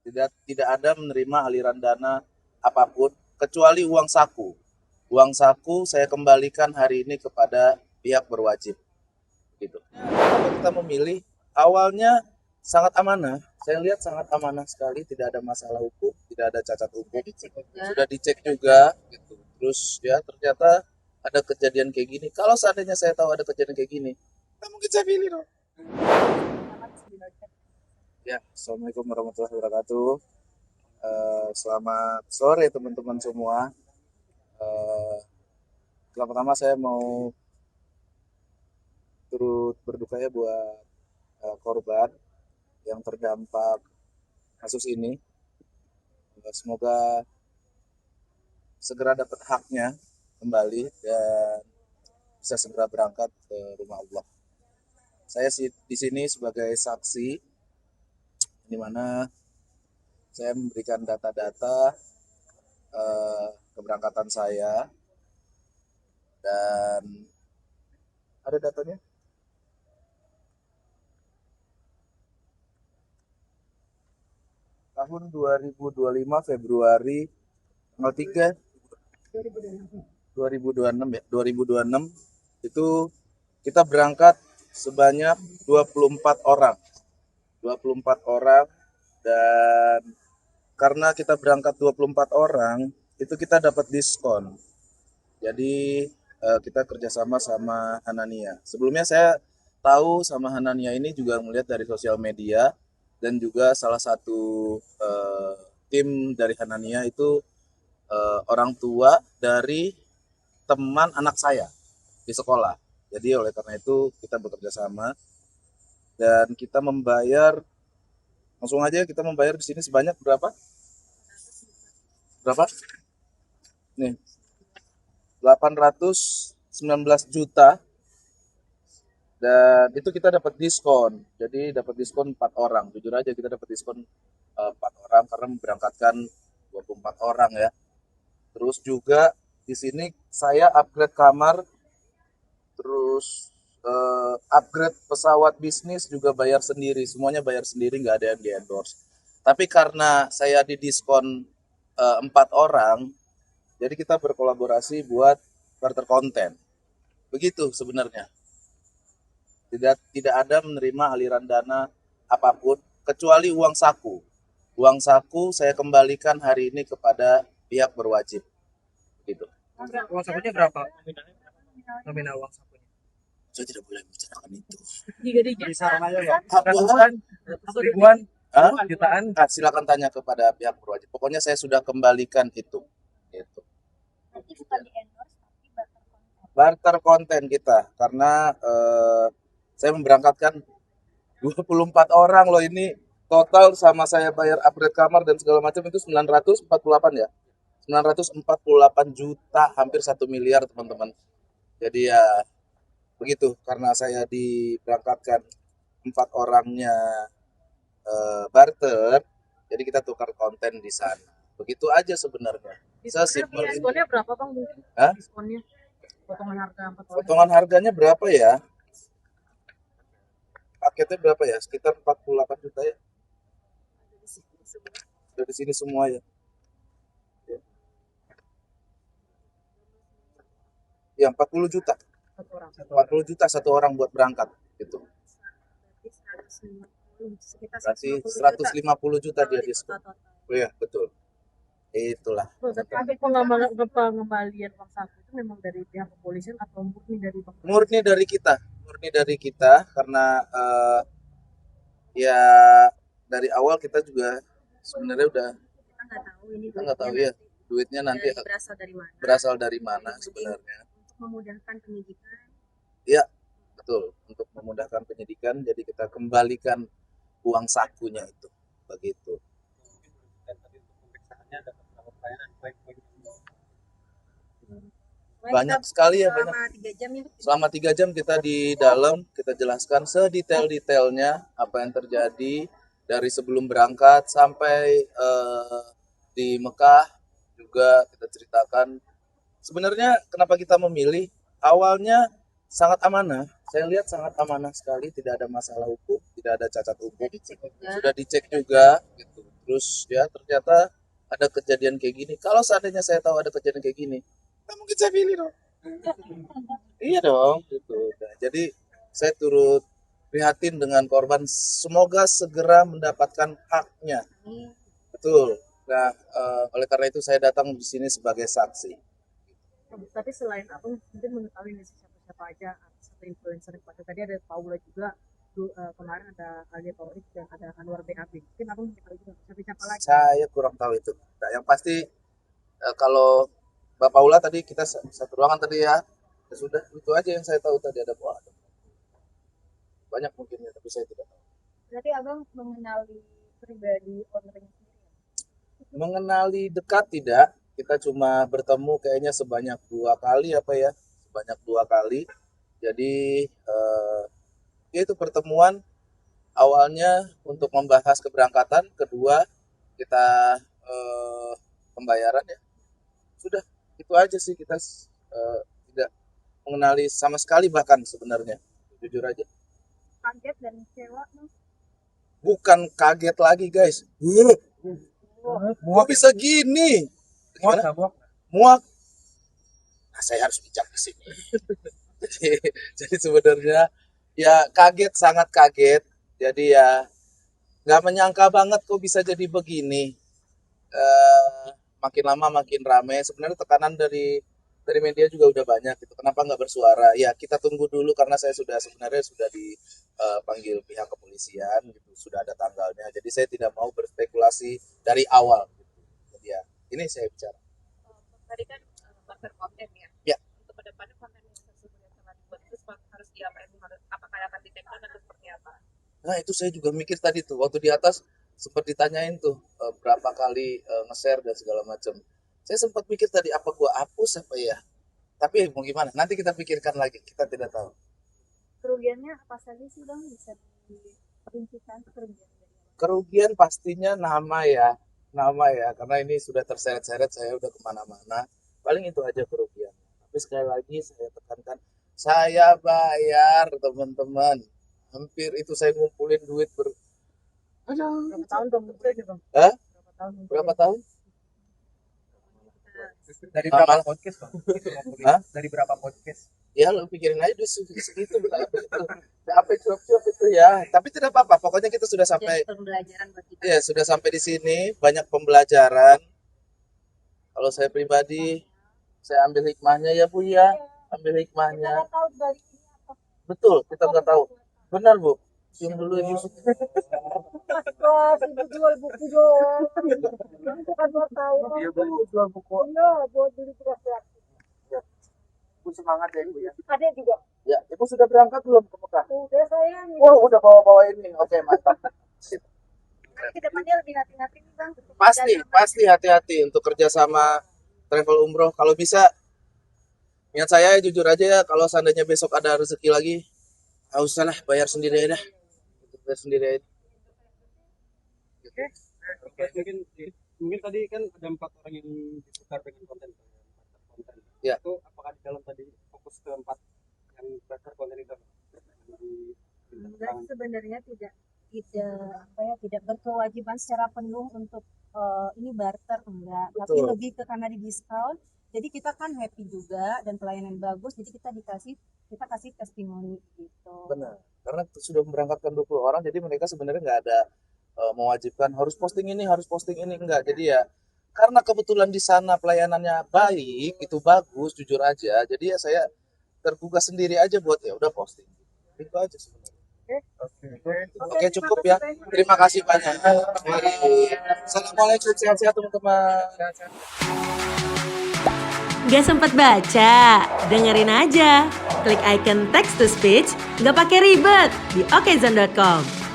tidak ada menerima aliran dana apapun kecuali uang saku. Uang saku saya kembalikan hari ini kepada pihak berwajib. Gitu. Kenapa kita memilih? Awalnya sangat amanah. Saya lihat sangat amanah sekali, tidak ada masalah hukum, tidak ada cacat hukum. Sudah dicek juga, gitu. Terus ya ternyata ada kejadian kayak gini. Kalau seandainya saya tahu ada kejadian kayak gini, nggak mungkin saya pilih dong. Ya, assalamualaikum warahmatullahi wabarakatuh. Selamat sore teman-teman semua. Eh, Yang pertama saya mau turut berduka ya buat korban yang terdampak kasus ini. Semoga segera dapat haknya kembali dan bisa segera berangkat ke rumah Allah. Saya di sini sebagai saksi, di mana saya memberikan data-data keberangkatan saya dan ada datanya. Tahun 2025 Februari tanggal 3 2026 ya, 2026 itu kita berangkat sebanyak 24 orang. 24 orang dan karena kita berangkat 24 orang, itu kita dapat diskon. Jadi kita kerjasama sama Hanania. Sebelumnya saya tahu sama Hanania ini juga melihat dari sosial media dan juga salah satu tim dari Hanania itu orang tua dari teman anak saya di sekolah. Jadi oleh karena itu kita bekerja sama dan kita membayar langsung aja kita membayar di sini sebanyak berapa? Berapa? Nih, 819 juta dan itu kita dapat diskon. Jadi dapat diskon 4 orang. Jujur aja kita dapat diskon 4 orang karena memberangkatkan 24 orang ya. Terus juga di sini saya upgrade kamar, terus upgrade pesawat bisnis juga bayar sendiri. Semuanya bayar sendiri, nggak ada yang di endorse. Tapi karena saya di diskon 4 orang, jadi kita berkolaborasi buat barter konten. Begitu sebenarnya. Tidak ada menerima aliran dana apapun kecuali uang saku. Uang saku saya kembalikan hari ini kepada pihak berwajib. Gitu. Uang sakunya berapa? Nominal uang sakunya. Saya tidak boleh menceritakan itu. Kisaran aja ya. Ratusan, Ribuan, Hah? jutaan. Nah, silakan tanya kepada pihak berwajib. Pokoknya saya sudah kembalikan itu. Gitu. Nanti bukan di endorse tapi Barter konten kita karena saya memberangkatkan 24 orang loh ini total sama saya bayar upgrade kamar dan segala macam itu 948 ya. 948 juta, hampir 1 miliar teman-teman. Jadi ya begitu karena saya diberangkatkan 4 orangnya barter, jadi kita tukar konten di sana. Begitu aja sebenarnya. Sesimpel itu. Diskonnya berapa bang mungkin? Hah? Diskonnya potongan harga 4 orang. Potongan harganya berapa ya? Paketnya berapa ya? Sekitar 48 juta ya. Dari sini semua ya. Ya 40 juta. 40 juta satu orang buat berangkat gitu. Berarti 150 juta dia diskon. Oh iya, betul. Itulah. Tapi pengembalian uang saku itu memang dari pihak kepolisian atau murni dari bang? Murni dari kita karena ya dari awal kita juga sebenarnya udah kita nggak tahu ya duitnya nanti berasal dari mana sebenarnya. Untuk memudahkan penyidikan. Ya, betul. Untuk memudahkan penyidikan, jadi kita kembalikan uang sakunya itu. Begitu. Banyak sekali ya, selama 3 jam kita di dalam, kita jelaskan sedetail-detailnya apa yang terjadi dari sebelum berangkat sampai di Mekah juga kita ceritakan. Sebenarnya kenapa kita memilih? Awalnya sangat amanah. Saya lihat sangat amanah sekali, tidak ada masalah hukum, tidak ada cacat hukum. Sudah dicek juga gitu. Terus ya ternyata ada kejadian kayak gini. Kalau seandainya saya tahu ada kejadian kayak gini, nggak mungkin saya pilih dong. Iya dong, gitu. Nah, jadi saya turut prihatin dengan korban. Semoga segera mendapatkan haknya. Betul. Nah, oleh karena itu saya datang di sini sebagai saksi. Tapi selain abang mungkin mengetahui nih siapa-siapa aja artis atau influencer yang pada tadi ada Paula juga kemarin ada Alia Taurik dan ada Anwar BAB. Mungkin abang mengetahui juga siapa-siapa lagi. Saya kurang tahu itu. Nah, yang pasti kalau Mbak Paula tadi kita satu ruangan tadi ya. Ya sudah, itu aja yang saya tahu tadi ada banyak mungkin ya, tapi saya tidak tahu. Berarti abang mengenali pribadi ownernya sendiri ya? Mengenali dekat tidak, kita cuma bertemu kayaknya sebanyak 2 kali sebanyak 2 kali. Jadi ya itu pertemuan awalnya untuk membahas keberangkatan, kedua kita pembayaran ya. Sudah, itu aja sih, kita tidak mengenali sama sekali bahkan sebenarnya, jujur aja. Kaget dan kecewa Mas. Bukan kaget lagi guys. Kok bisa gini? Gimana? Muak. Nah, saya harus bijak di sini. jadi sebenarnya ya kaget, sangat kaget. Jadi ya nggak menyangka banget kok bisa jadi begini. Makin lama makin ramai. Sebenarnya tekanan dari media juga udah banyak gitu. Kenapa nggak bersuara? Ya kita tunggu dulu karena saya sebenarnya sudah dipanggil pihak kepolisian gitu. Sudah ada tanggalnya. Jadi saya tidak mau berspekulasi dari awal gitu. Jadi ya ini saya bicara. Tadi kan barter konten ya. Ya. Untuk kedepannya konten yang tersebut yang telah dibuat itu harus diapain? Apakah akan di-take-down atau seperti apa? Nah itu saya juga mikir tadi tuh waktu di atas sempat ditanyain tuh berapa kali nge-share dan segala macam. Saya sempat mikir tadi apa gua hapus apa ya. Tapi mau gimana? Nanti kita pikirkan lagi. Kita tidak tahu. Kerugiannya apa saja sih Bang? Bisa diperincikan kerugian dari Kerugian pastinya nama ya, karena ini sudah terseret-seret, saya udah kemana-mana. Paling itu aja kerugian. Tapi sekali lagi saya tekankan, saya bayar teman-teman. Hampir itu saya ngumpulin duit Berapa tahun tuh ngumpulnya bang? Hah? Berapa tahun? Berapa tahun? Dari Lama. berapa podcast bang? Hah? Dari berapa podcast? Ya lu pikirin aja duit segitu apa cuap-cuap itu ya. Tapi tidak apa-apa, pokoknya kita sudah sampai jadi pembelajaran buat kita. ya sudah sampai di sini, banyak pembelajaran. Kalau saya pribadi, saya ambil hikmahnya ya Bu ya, ambil hikmahnya. Kita tahu dari ini apa. Betul, kita nggak tahu. Benar Bu, cium dulu Ibu. Wah, ibu jual buku dong. Itu kan buat tahu. Iya Bu, jual buku. Iya, buat beli beras ya. Bu semangat ya Ibu ya. Ada juga. Ya, Ibu sudah berangkat belum ke Mekah? Udah saya nih. Wow, udah bawa-bawa ini. Oke, mantap. Sip. Ke depannya lebih hati-hati nih Bang. Pasti hati-hati untuk kerjasama travel umroh. Kalau bisa, niat saya jujur aja ya, kalau seandainya besok ada rezeki lagi, nggak usah lah, bayar sendiri aja dah. Bayar sendiri aja. Oke, mungkin tadi kan ada 4 orang yang disebar dengan konten. Ya. Itu apakah di dalam tadi fokus ke 4 yang barter konten itu? Enggak, sebenarnya tidak berkewajiban secara penuh untuk ini barter enggak, tapi Betul. lebih ke karena di diskon. Jadi kita kan happy juga dan pelayanan bagus, jadi kita kasih testimoni gitu. Benar. Karena sudah memberangkatkan 20 orang, jadi mereka sebenarnya nggak ada mewajibkan harus posting ini, enggak. Jadi ya karena kebetulan di sana pelayanannya baik, itu bagus, jujur aja. Jadi ya saya tergugah sendiri aja buat ya udah posting. Itu aja sebenarnya. Oke, cukup ya. Terima kasih banyak. Mari. Assalamualaikum, sehat-sehat teman-teman. Gak sempat baca? Dengerin aja. Klik icon text to speech, gak pakai ribet di okezone.com.